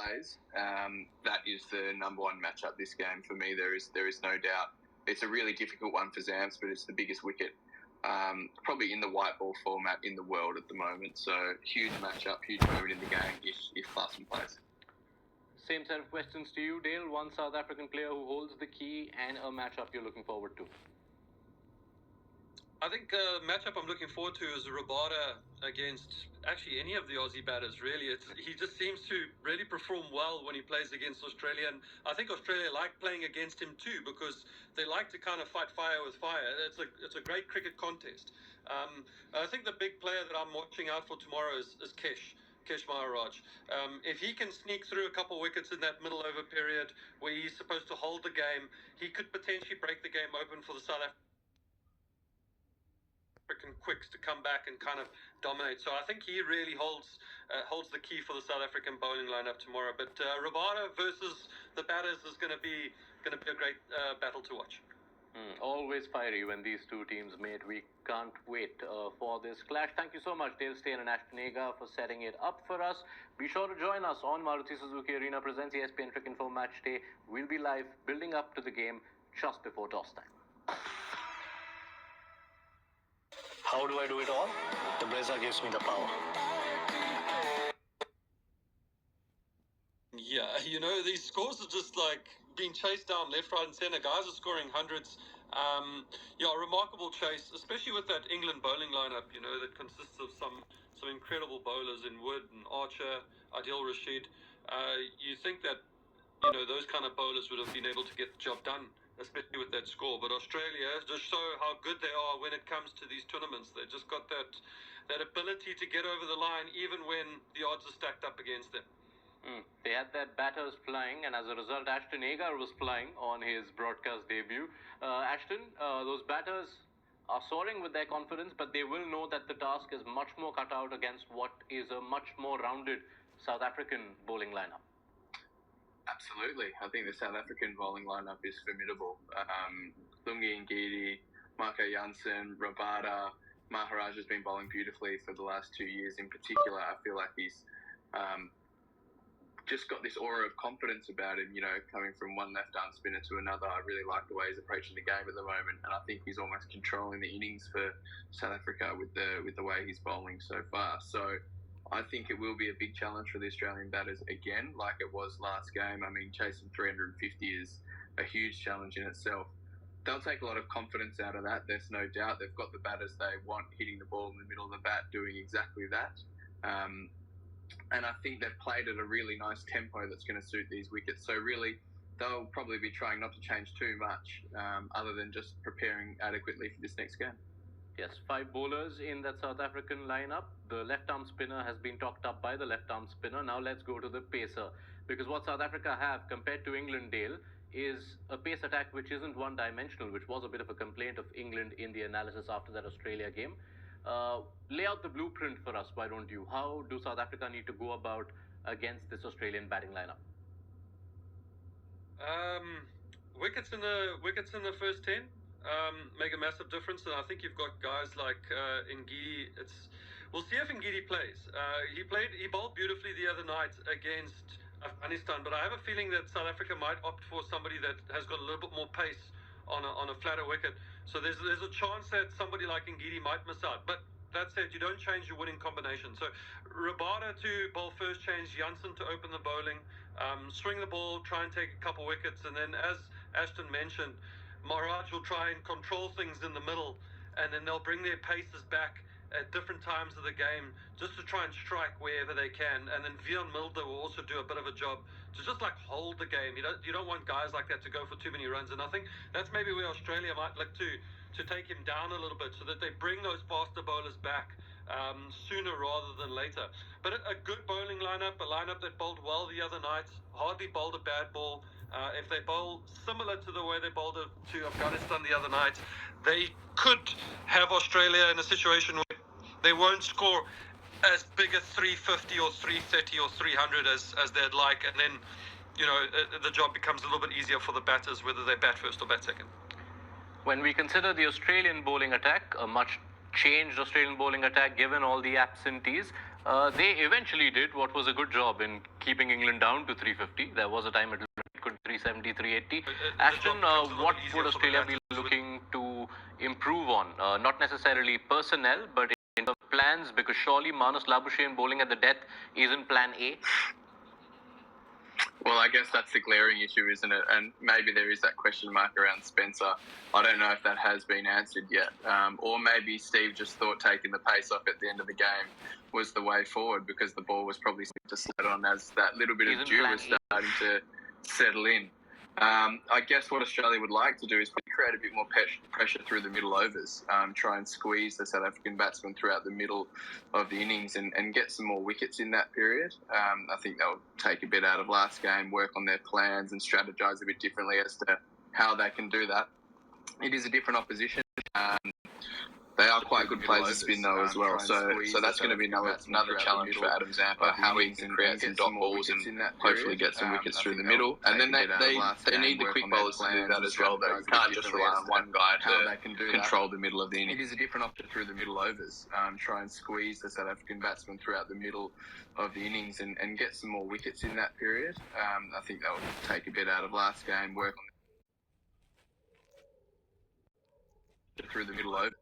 plays, that is the number one matchup this game for me. There is no doubt. It's a really difficult one for Zamps, but it's the biggest wicket probably in the white ball format in the world at the moment. So huge matchup, huge moment in the game if Clarkson plays. Same set of questions to you, Dale. One South African player who holds the key and a matchup you're looking forward to. I think a matchup I'm looking forward to is Rabada against actually any of the Aussie batters, really. He just seems to really perform well when he plays against Australia. And I think Australia like playing against him too, because they like to kind of fight fire with fire. It's a great cricket contest. I think the big player that I'm watching out for tomorrow is Kesh Maharaj. If he can sneak through a couple wickets in that middle over period where he's supposed to hold the game, he could potentially break the game open for the South African quicks to come back and kind of dominate. So I think he really holds the key for the South African bowling lineup tomorrow. But Rabada versus the batters is going to be a great battle to watch. Always fiery when these two teams meet. We can't wait for this clash. Thank you so much, Dale Steyn and Ashton Agar, for setting it up for us. Be sure to join us on Maruti Suzuki Arena presents ESPN Cricinfo Match Day. We'll be live building up to the game just before toss time. How do I do it all? The Brezza gives me the power. Yeah, these scores are just like being chased down left, right, and centre. Guys are scoring hundreds. Remarkable chase, especially with that England bowling lineup. That consists of some incredible bowlers in Wood and Archer, Adil Rashid. You think that those kind of bowlers would have been able to get the job done, especially with that score. But Australia just show how good they are when it comes to these tournaments. They just got that ability to get over the line even when the odds are stacked up against them. They had their batters flying, and as a result, Ashton Agar was flying on his broadcast debut. Ashton, those batters are soaring with their confidence, but they will know that the task is much more cut out against what is a much more rounded South African bowling lineup. Absolutely. I think the South African bowling lineup is formidable. Lungi Ngidi, Marco Jansen, Rabada, Maharaj has been bowling beautifully for the last 2 years in particular. I feel like he's just got this aura of confidence about him, coming from one left-arm spinner to another. I really like the way he's approaching the game at the moment, and I think he's almost controlling the innings for South Africa with the way he's bowling so far. So I think it will be a big challenge for the Australian batters again, like it was last game. I mean, chasing 350 is a huge challenge in itself. They'll take a lot of confidence out of that, there's no doubt. They've got the batters they want hitting the ball in the middle of the bat, doing exactly that. And I think they've played at a really nice tempo that's going to suit these wickets. So really, they'll probably be trying not to change too much, other than just preparing adequately for this next game. Yes, 5 bowlers in that South African lineup. The left-arm spinner has been talked up by the left-arm spinner. Now let's go to the pacer. Because what South Africa have compared to England, Dale, is a pace attack which isn't one-dimensional, which was a bit of a complaint of England in the analysis after that Australia game. Lay out the blueprint for us, why don't you? How do South Africa need to go about against this Australian batting lineup? Wickets in the first 10 make a massive difference, and I think you've got guys like Ngidi. We'll see if Ngidi plays. He bowled beautifully the other night against Afghanistan, but I have a feeling that South Africa might opt for somebody that has got a little bit more pace on a flatter wicket. So there's a chance that somebody like Ngidi might miss out. But that said, you don't change your winning combination. So Rabada to bowl first, change Jansen to open the bowling, swing the ball, try and take a couple wickets, and then as Ashton mentioned, Maharaj will try and control things in the middle, and then they'll bring their paces back at different times of the game just to try and strike wherever they can. And then Vion Milde will also do a bit of a job to just like hold the game. You don't want guys like that to go for too many runs, and I think that's maybe where Australia might look to take him down a little bit, so that they bring those faster bowlers back sooner rather than later. But a good bowling lineup, a lineup that bowled well the other night, hardly bowled a bad ball. If they bowl similar to the way they bowled it to Afghanistan the other night, they could have Australia in a situation where they won't score as big as 350 or 330 or 300 as they'd like, and then the job becomes a little bit easier for the batters, whether they bat first or bat second. When we consider the Australian bowling attack, a much changed Australian bowling attack given all the absentees, They eventually did what was a good job in keeping England down to 350. There was a time it could 370, 380. Ashton, what would Australia be looking to improve on? Not necessarily personnel, but in the plans, because surely Marnus Labuschagne bowling at the death isn't plan A. Well, I guess that's the glaring issue, isn't it? And maybe there is that question mark around Spencer. I don't know if that has been answered yet. Or maybe Steve just thought taking the pace off at the end of the game was the way forward, because the ball was probably to slide on as that little bit of dew was starting to settle in. I guess what Australia would like to do is create a bit more pressure through the middle overs, try and squeeze the South African batsmen throughout the middle of the innings and get some more wickets in that period. I think they'll take a bit out of last game, work on their plans and strategise a bit differently as to how they can do that. It is a different opposition. They are quite good players to spin though as well, so that's going to be another challenge for Adam Zampa, how he can create some dot balls and hopefully get some wickets through the middle. And then they need the quick bowlers to do that as well though. You can't just rely on one guy to control the middle of the innings. It is a different option through the middle overs, try and squeeze the South African batsmen throughout the middle of the innings and get some more wickets in that period. I think they'll take a bit out of last game, work on through the middle over.